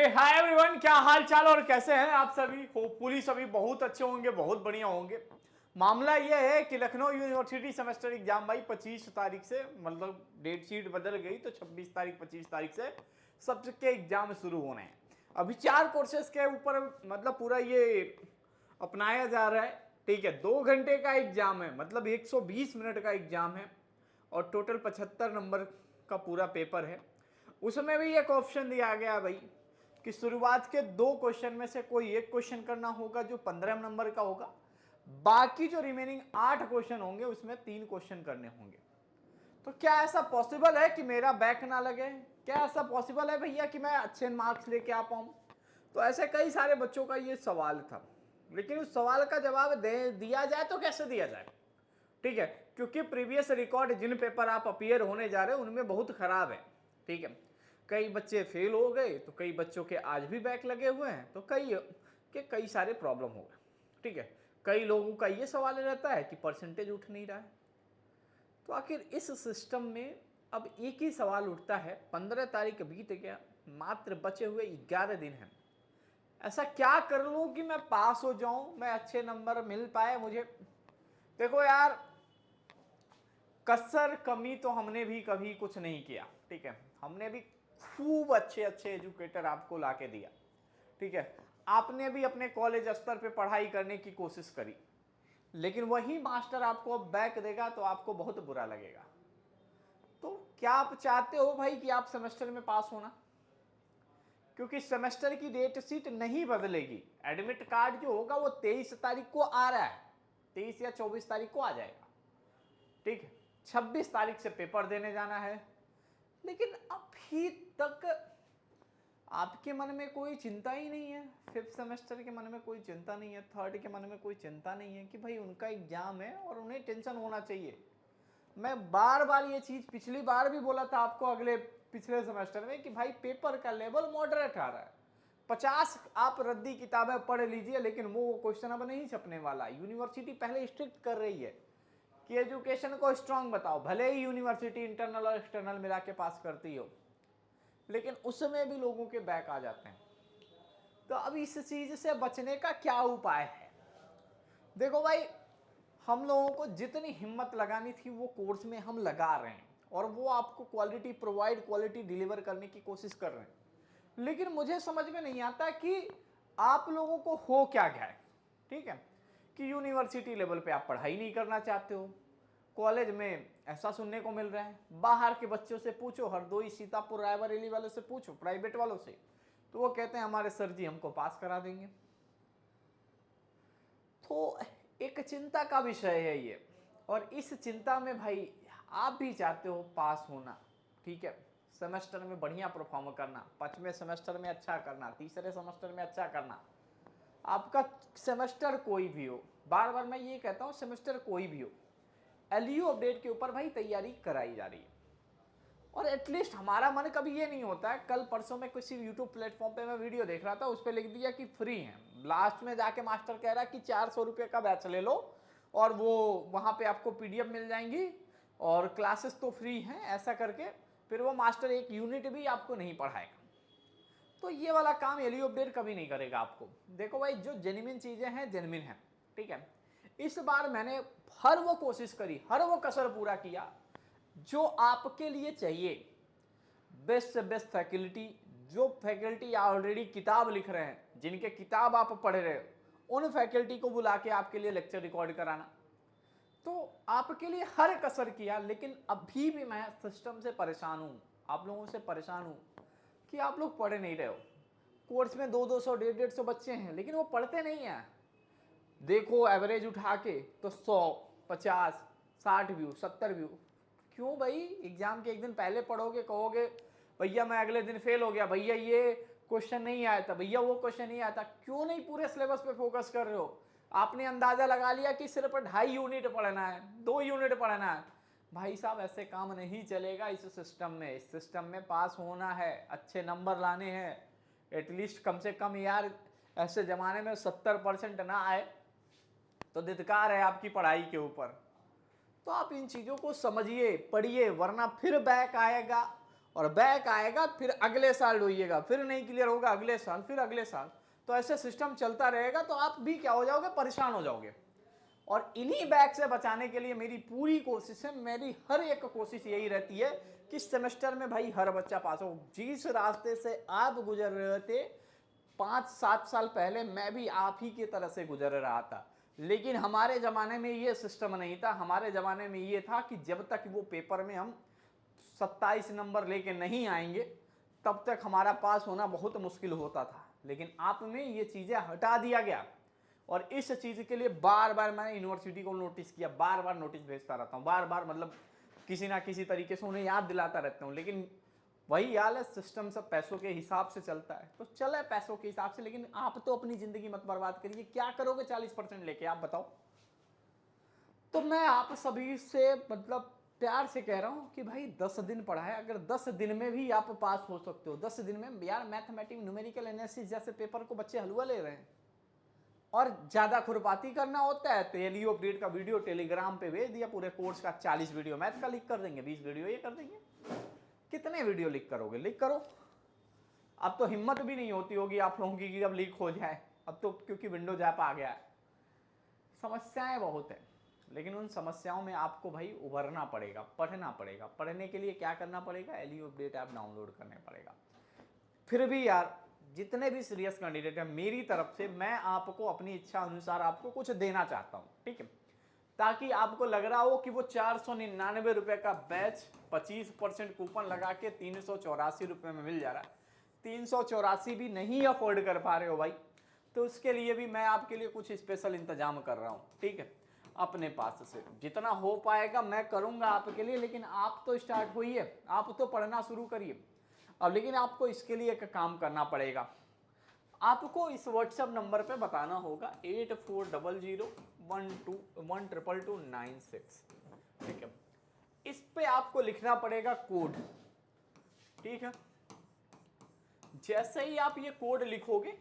हे hi everyone, क्या हाल चाल और कैसे हैं आप सभी। होपफुली सभी बहुत अच्छे होंगे, बहुत बढ़िया होंगे। मामला यह है कि लखनऊ यूनिवर्सिटी सेमेस्टर एग्जाम भाई 25 तारीख से, मतलब डेट शीट बदल गई तो 26 तारीख 25 तारीख से सबके एग्जाम शुरू होने हैं। अभी 4 कोर्सेज के ऊपर मतलब पूरा ये अपनाया जा रहा है। ठीक है, 2 घंटे का एग्जाम है, मतलब 120 मिनट का एग्जाम है और टोटल 75 नंबर का पूरा पेपर है। उसमें भी एक ऑप्शन दिया गया है भाई कि शुरुआत के 2 क्वेश्चन में से कोई एक क्वेश्चन करना होगा जो 15 नंबर का होगा। बाकी जो रिमेनिंग 8 क्वेश्चन होंगे उसमें 3 क्वेश्चन करने होंगे। तो क्या ऐसा पॉसिबल है कि मेरा बैक ना लगे? क्या ऐसा पॉसिबल है भैया कि मैं अच्छे मार्क्स लेके आ पाऊं? तो ऐसे कई सारे बच्चों का ये सवाल था, लेकिन उस सवाल का जवाब दिया जाए तो कैसे दिया जाए? ठीक है, क्योंकि प्रीवियस रिकॉर्ड जिन पेपर आप अपीयर होने जा रहे हो उनमें बहुत खराब है। ठीक है, कई बच्चे फेल हो गए तो कई बच्चों के आज भी बैक लगे हुए हैं, तो कई सारे प्रॉब्लम हो गए। ठीक है, कई लोगों का ये सवाल रहता है कि परसेंटेज उठ नहीं रहा है। तो आखिर इस सिस्टम में अब एक ही सवाल उठता है, 15 तारीख बीत गया, मात्र बचे हुए 11 दिन हैं। ऐसा क्या कर लूं कि मैं पास हो जाऊं, मैं अच्छे नंबर मिल पाए मुझे? देखो यार, कसर कमी तो हमने भी कभी कुछ नहीं किया। ठीक है, हमने भी खूब अच्छे अच्छे एजुकेटर आपको लाके दिया। ठीक है, आपने भी अपने कॉलेज स्तर पे पढ़ाई करने की कोशिश करी, लेकिन वही मास्टर आपको अब बैक देगा तो आपको बहुत बुरा लगेगा। तो क्या आप चाहते हो भाई कि आप सेमेस्टर में पास होना? क्योंकि सेमेस्टर की डेट शीट नहीं बदलेगी। एडमिट कार्ड जो होगा वो 23 तारीख को आ रहा है, 23 या 24 तारीख को आ जाएगा। ठीक है, 26 तारीख से पेपर देने जाना है। लेकिन अभी तक आपके मन में कोई चिंता ही नहीं है, 5th सेमेस्टर के मन में कोई चिंता नहीं है, 3rd के मन में कोई चिंता नहीं है कि भाई उनका एग्जाम है और उन्हें टेंशन होना चाहिए। मैं बार बार ये चीज पिछली बार भी बोला था आपको, अगले पिछले सेमेस्टर में, कि भाई पेपर का लेवल मॉडरेट आ रहा है। 50 आप रद्दी किताबें पढ़ लीजिए, लेकिन वो क्वेश्चन अब नहीं छपने वाला। यूनिवर्सिटी पहले स्ट्रिक्ट कर रही है कि एजुकेशन को स्ट्रांग बताओ, भले ही यूनिवर्सिटी इंटरनल और एक्सटर्नल मिला के पास करती हो, लेकिन उसमें भी लोगों के बैक आ जाते हैं। तो अब इस चीज से बचने का क्या उपाय है? देखो भाई, हम लोगों को जितनी हिम्मत लगानी थी वो कोर्स में हम लगा रहे हैं, और वो आपको क्वालिटी डिलीवर करने की कोशिश कर रहे हैं। लेकिन मुझे समझ में नहीं आता कि आप लोगों को हो क्या गया है। ठीक है, कि यूनिवर्सिटी लेवल पे आप पढ़ाई नहीं करना चाहते हो। कॉलेज में ऐसा सुनने को मिल रहा है, बाहर के बच्चों से पूछो, हरदोई सीतापुर रायबरेली वालों से पूछो, प्राइवेट वालों से, तो वो कहते हैं हमारे सर जी हमको पास करा देंगे। तो एक चिंता का विषय है ये, और इस चिंता में भाई आप भी चाहते हो पास होना। ठीक है, सेमेस्टर में बढ़िया परफॉर्म करना, 5वें सेमेस्टर में अच्छा करना, तीसरे सेमेस्टर में अच्छा करना। आपका सेमेस्टर कोई भी हो, बार बार मैं ये कहता हूँ, सेमेस्टर कोई भी हो, एलयू अपडेट के ऊपर भाई तैयारी कराई जा रही है। और एटलीस्ट हमारा मन कभी ये नहीं होता है। कल परसों में किसी यूट्यूब प्लेटफॉर्म पे मैं वीडियो देख रहा था, उस पर लिख दिया कि फ्री है, लास्ट में जाके मास्टर कह रहा है कि 400 रुपये का बैच ले लो और वो वहाँ पे आपको पीडीएफ मिल जाएंगी और क्लासेस तो फ्री हैं, ऐसा करके फिर वो मास्टर एक यूनिट भी आपको नहीं पढ़ाएगा। तो ये वाला काम एलयू अपडेट कभी नहीं करेगा आपको। देखो भाई, जो जेन्युइन चीज़ें हैं जेन्युइन है। ठीक है, इस बार मैंने हर वो कोशिश करी, हर वो कसर पूरा किया जो आपके लिए चाहिए। बेस्ट से बेस्ट फैकल्टी, जो फैकल्टी ऑलरेडी किताब लिख रहे हैं, जिनके किताब आप पढ़ रहे हो, उन फैकल्टी को बुला के आपके लिए लेक्चर रिकॉर्ड कराना। तो आपके लिए हर कसर किया, लेकिन अभी भी मैं सिस्टम से परेशान हूं, आप लोगों से परेशान हूं कि आप लोग पढ़ नहीं रहे हो। कोर्स में 200 150 बच्चे हैं, लेकिन वो पढ़ते नहीं हैं। देखो एवरेज उठा के तो 100, 50, 60 व्यू, 70 व्यू। क्यों भाई? एग्जाम के एक दिन पहले पढ़ोगे, कहोगे भैया मैं अगले दिन फेल हो गया, भैया ये क्वेश्चन नहीं आया था, भैया वो क्वेश्चन नहीं आया था। क्यों नहीं पूरे सिलेबस पे फोकस कर रहे हो? आपने अंदाजा लगा लिया कि सिर्फ 2.5 यूनिट पढ़ना है, 2 यूनिट पढ़ना है। भाई साहब, ऐसे काम नहीं चलेगा इस सिस्टम में। इस सिस्टम में पास होना है, अच्छे नंबर लाने हैं, एटलीस्ट कम से कम यार। ऐसे जमाने में 70% ना आए तो धिक्कार है आपकी पढ़ाई के ऊपर। तो आप इन चीज़ों को समझिए, पढ़िए, वरना फिर बैक आएगा और बैक आएगा, फिर अगले साल ढूंढिएगा, फिर नहीं क्लियर होगा अगले साल, फिर अगले साल। तो ऐसे सिस्टम चलता रहेगा तो आप भी क्या हो जाओगे, परेशान हो जाओगे। और इन्हीं बैक से बचाने के लिए मेरी पूरी कोशिश है, मेरी हर एक कोशिश यही रहती है कि सेमेस्टर में भाई हर बच्चा पास हो। जिस रास्ते से आप गुजर रहे थे 5-7 साल पहले, मैं भी आप ही की तरह से गुजर रहा था, लेकिन हमारे ज़माने में ये सिस्टम नहीं था। हमारे ज़माने में ये था कि जब तक वो पेपर में हम 27 नंबर लेके नहीं आएंगे तब तक हमारा पास होना बहुत मुश्किल होता था। लेकिन आप में ये चीज़ें हटा दिया गया, और इस चीज़ के लिए बार बार मैंने यूनिवर्सिटी को नोटिस किया, बार बार नोटिस भेजता रहता हूँ, बार बार मतलब किसी ना किसी तरीके से उन्हें याद दिलाता रहता हूँ। लेकिन वही हाल है, सिस्टम सब पैसों के हिसाब से चलता है, तो चले पैसों के हिसाब से। लेकिन आप तो अपनी ज़िंदगी मत बर्बाद करिए, क्या करोगे 40% लेके, आप बताओ। तो मैं आप सभी से मतलब प्यार से कह रहा हूँ कि भाई 10 दिन पढ़ा है, अगर 10 दिन में भी आप पास हो सकते हो, 10 दिन में यार, मैथमेटिक्स न्यूमेरिकल एनालिसिस जैसे पेपर को बच्चे हलवा ले रहे हैं, और ज़्यादा खुरपाती करना होता है तो एलईओ अपडेट का वीडियो टेलीग्राम पे भेज दिया, पूरे कोर्स का 40 वीडियो मैथ का लिख कर देंगे, 20 वीडियो ये कर देंगे। कितने वीडियो लिख करोगे, लिख करो। अब तो हिम्मत भी नहीं होती होगी आप लोगों की कि अब लीक हो जाए, अब तो क्योंकि विंडोज ऐप आ गया है। समस्याएं बहुत है, लेकिन उन समस्याओं में आपको भाई उभरना पड़ेगा, पढ़ना पड़ेगा। पढ़ने के लिए क्या करना पड़ेगा, एलईओ अपडेट ऐप डाउनलोड करने पड़ेगा। फिर भी यार, जितने भी सीरियस कैंडिडेट हैं, मेरी तरफ से मैं आपको अपनी इच्छा अनुसार आपको कुछ देना चाहता हूँ, ठीक है, ताकि आपको लग रहा हो कि वो 499 रुपए का बैच 25% कूपन लगा के 384 रुपए में मिल जा रहा है, 384 भी नहीं अफोर्ड कर पा रहे हो भाई, तो उसके लिए भी मैं आपके लिए कुछ स्पेशल इंतजाम कर रहा हूँ, ठीक है। अपने पास से जितना हो पाएगा मैं करूँगा आपके लिए, लेकिन आप तो स्टार्ट होइए, आप तो पढ़ना शुरू करिए अब। लेकिन आपको इसके लिए एक काम करना पड़ेगा, आपको इस व्हाट्सएप नंबर पे बताना होगा 840012122296, ठीक है। इस पे आपको लिखना पड़ेगा कोड, ठीक है। जैसे ही आप ये कोड लिखोगे,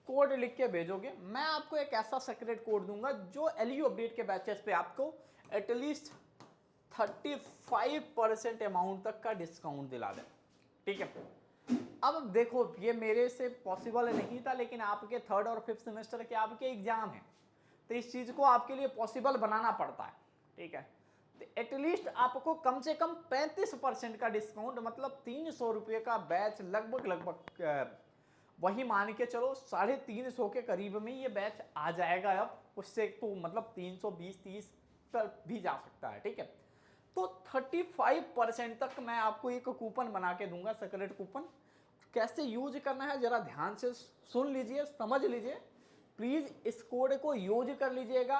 कोड लिख के भेजोगे, मैं आपको एक ऐसा सीक्रेट कोड दूंगा जो एलईओ अपडेट के बैचेस पे आपको एटलीस्ट 35% अमाउंट तक का डिस्काउंट दिला दे, ठीक है। अब देखो, ये मेरे से पॉसिबल नहीं था, लेकिन आपके 3rd और 5th सेमेस्टर के आपके एग्जाम है, तो इस चीज को आपके लिए पॉसिबल बनाना पड़ता है, ठीक है। तो एटलीस्ट आपको कम से कम 35% का डिस्काउंट, मतलब 300 रुपये का बैच, लगभग वही मान के चलो 350 के करीब में ये बैच आ जाएगा। अब उससे तो मतलब 320-30 पर भी जा सकता है, ठीक है। तो 35% तक मैं आपको एक कूपन बना के दूंगा, सीक्रेट कूपन। कैसे यूज करना है जरा ध्यान से सुन लीजिए, समझ लीजिए, प्लीज इस कोड को यूज कर लीजिएगा,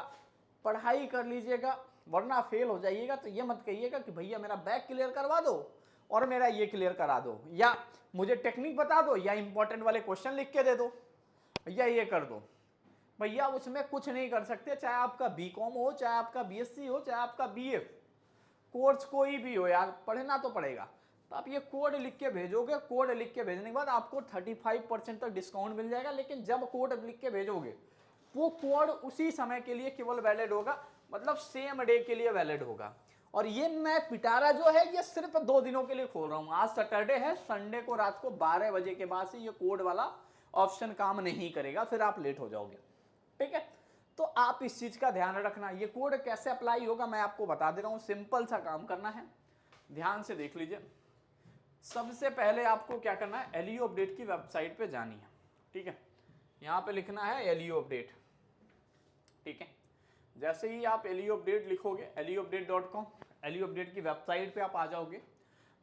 पढ़ाई कर लीजिएगा, वरना फेल हो जाइएगा। तो ये मत कहिएगा कि भैया मेरा बैक क्लियर करवा दो और मेरा ये क्लियर करा दो, या मुझे टेक्निक बता दो, या इंपॉर्टेंट वाले क्वेश्चन लिख के दे दो, या ये कर दो। भैया उसमें कुछ नहीं कर सकते, चाहे आपका बीकॉम हो, चाहे आपका बीएससी हो, चाहे आपका बीए, कोर्स कोई भी हो यार, पढ़ना तो पड़ेगा। तो आप ये कोड लिख के भेजोगे, कोड लिख के भेजने के बाद आपको 35% तक डिस्काउंट मिल जाएगा। लेकिन जब कोड लिख के भेजोगे, वो कोड उसी समय के लिए केवल वैलिड होगा, मतलब सेम डे के लिए वैलिड होगा। और ये मैं पिटारा जो है, ये सिर्फ 2 दिनों के लिए खोल रहा हूँ। आज सैटरडे है, संडे को रात को 12 बजे के बाद से ये कोड वाला ऑप्शन काम नहीं करेगा, फिर आप लेट हो जाओगे, ठीक है। तो आप इस चीज का ध्यान रखना। ये कोड कैसे अप्लाई होगा मैं आपको बता दे रहा हूं, सिंपल सा काम करना है, ध्यान से देख लीजिए। सबसे पहले आपको क्या करना है, एलईओ अपडेट की वेबसाइट पे जानी है, ठीक है। यहां पे लिखना है एलईओ अपडेट, ठीक है। जैसे ही आप एलईओ अपडेट लिखोगे, leoupdate.com, एलईओ अपडेट की वेबसाइट पे आप आ जाओगे।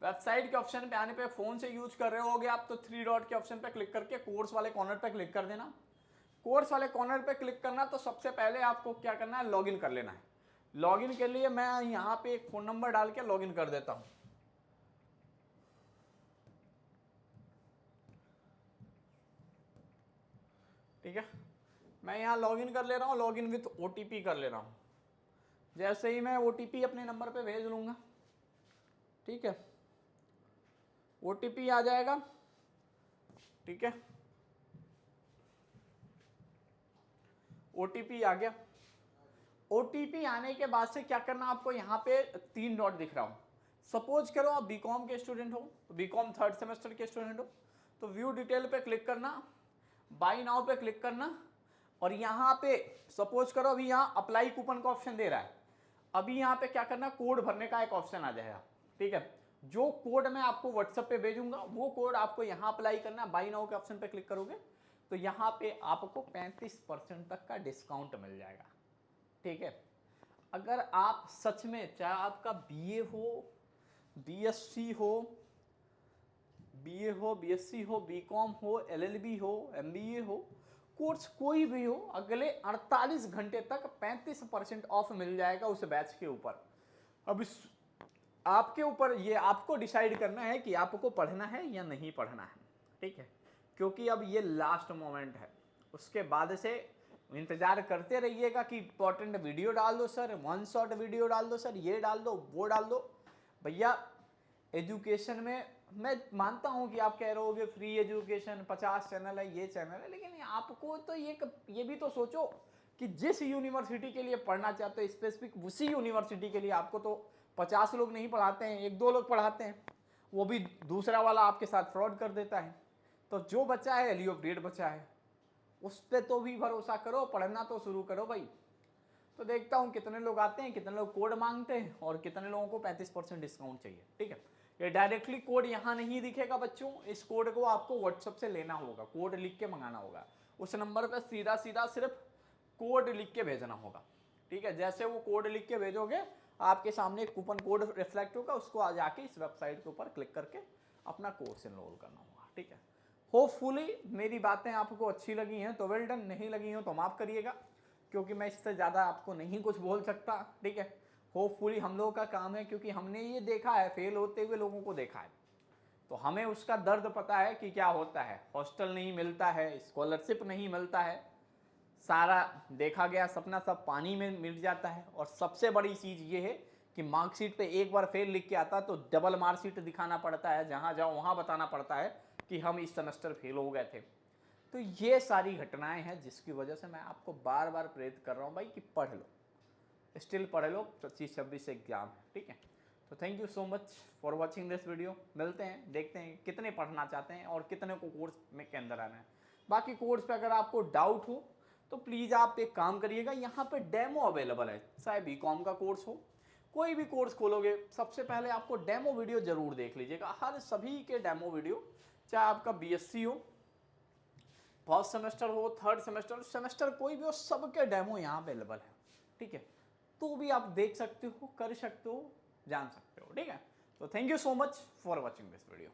वेबसाइट के ऑप्शन पे आने पे, फोन से यूज कर रहे होगे आप तो 3 डॉट के ऑप्शन पे क्लिक करके कोर्स वाले कॉर्नर पे क्लिक कर देना। कोर्स वाले कॉर्नर पे क्लिक करना, तो सबसे पहले आपको क्या करना है, लॉगिन कर लेना है। लॉगिन के लिए मैं यहाँ पे एक फोन नंबर डाल के लॉगिन कर देता हूँ, ठीक है। मैं यहाँ लॉगिन कर ले रहा हूँ, लॉगिन विथ ओटीपी कर ले रहा हूँ। जैसे ही मैं ओटीपी अपने नंबर पे भेज लूँगा, ठीक है, ओटीपी आ जाएगा, ठीक है। ओटीपी आ गया। ओटीपी आने के बाद से क्या करना, आपको यहाँ पे 3 डॉट दिख रहा हूँ, सपोज करो आप बीकॉम के स्टूडेंट हो, बीकॉम थर्ड सेमेस्टर के स्टूडेंट हो, तो व्यू डिटेल पे क्लिक करना, बाय नाउ पे क्लिक करना, और यहाँ पे सपोज करो अभी यहाँ अप्लाई कूपन का ऑप्शन दे रहा है, अभी यहाँ पे क्या करना, कोड भरने का एक ऑप्शन आ जाएगा, ठीक है। जो कोड मैं आपको व्हाट्सएप पे भेजूंगा वो कोड आपको यहाँ अप्लाई करना, बाय नाउ के ऑप्शन पे क्लिक करोगे तो यहाँ पे आपको 35% तक का डिस्काउंट मिल जाएगा, ठीक है। अगर आप सच में, चाहे आपका बीए हो, बीएससी हो, बीए हो, बीएससी हो, बीकॉम हो, एलएलबी हो, एमबीए हो, कोर्स कोई भी हो, अगले 48 घंटे तक 35% ऑफ मिल जाएगा उस बैच के ऊपर। अब इस आपके ऊपर, ये आपको डिसाइड करना है कि आपको पढ़ना है या नहीं पढ़ना है, ठीक है। क्योंकि अब ये लास्ट मोमेंट है, उसके बाद से इंतजार करते रहिएगा कि इंपॉर्टेंट वीडियो डाल दो सर, वन शॉट वीडियो डाल दो सर, ये डाल दो वो डाल दो। भैया एजुकेशन में मैं मानता हूँ कि आप कह रहे होगे फ्री एजुकेशन, 50 चैनल है, ये चैनल है, लेकिन आपको तो ये भी तो सोचो कि जिस यूनिवर्सिटी के लिए पढ़ना चाहते हो स्पेसिफिक उसी यूनिवर्सिटी के लिए आपको तो 50 लोग नहीं पढ़ाते हैं, 1-2 लोग पढ़ाते हैं, वो भी दूसरा वाला आपके साथ फ्रॉड कर देता है। तो जो बच्चा है एलियो ग्रेड बच्चा है, उस पर तो भी भरोसा करो, पढ़ना तो शुरू करो भाई। तो देखता हूँ कितने लोग आते हैं, कितने लोग कोड मांगते हैं और कितने लोगों को 35% डिस्काउंट चाहिए, ठीक है। ये डायरेक्टली कोड यहाँ नहीं दिखेगा बच्चों, इस कोड को आपको व्हाट्सएप से लेना होगा, कोड लिख के मंगाना होगा, उस नंबर पर सीधा सीधा सिर्फ कोड लिख के भेजना होगा, ठीक है। जैसे वो कोड लिख के भेजोगे आपके सामने एक कूपन कोड रिफ्लेक्ट होगा, उसको आ जाके इस वेबसाइट के ऊपर क्लिक करके अपना कोर्स एनरोल करना होगा, ठीक है। होपफुली मेरी बातें आपको अच्छी लगी हैं तो वेल डन, नहीं लगी हो तो माफ़ करिएगा, क्योंकि मैं इससे ज़्यादा आपको नहीं कुछ बोल सकता, ठीक है। होपफुली हम लोगों का काम है, क्योंकि हमने ये देखा है, फेल होते हुए लोगों को देखा है, तो हमें उसका दर्द पता है कि क्या होता है, हॉस्टल नहीं मिलता है, स्कॉलरशिप नहीं मिलता है, सारा देखा गया सपना सब पानी में मिल जाता है। और सबसे बड़ी चीज़ ये है कि मार्कशीट पे एक बार फेल लिख के आता तो डबल मार्कशीट दिखाना पड़ता है, जहाँ जाओ वहाँ बताना पड़ता है कि हम इस सेमेस्टर फेल हो गए थे। तो ये सारी घटनाएं हैं जिसकी वजह से मैं आपको बार बार प्रेरित कर रहा हूँ भाई कि पढ़ लो, स्टिल पढ़ लो, 25-26 एग्जाम है, ठीक है। तो thank you so much for watching this video. मिलते हैं, देखते हैं कितने पढ़ना चाहते हैं और कितने को कोर्स में के अंदर आना है। बाकी कोर्स पे अगर आपको डाउट हो तो प्लीज़ आप एक काम करिएगा, यहाँ पे डेमो अवेलेबल है, चाहे बीकॉम का कोर्स हो, कोई भी कोर्स खोलोगे सबसे पहले आपको डेमो वीडियो जरूर देख लीजिएगा, हर सभी के डेमो वीडियो, चाहे आपका बीएससी हो, फर्स्ट सेमेस्टर हो, थर्ड सेमेस्टर कोई भी हो, सबके डेमो यहाँ अवेलेबल है, ठीक है। तो भी आप देख सकते हो, कर सकते हो, जान सकते हो, ठीक है। तो thank you so much for watching this video.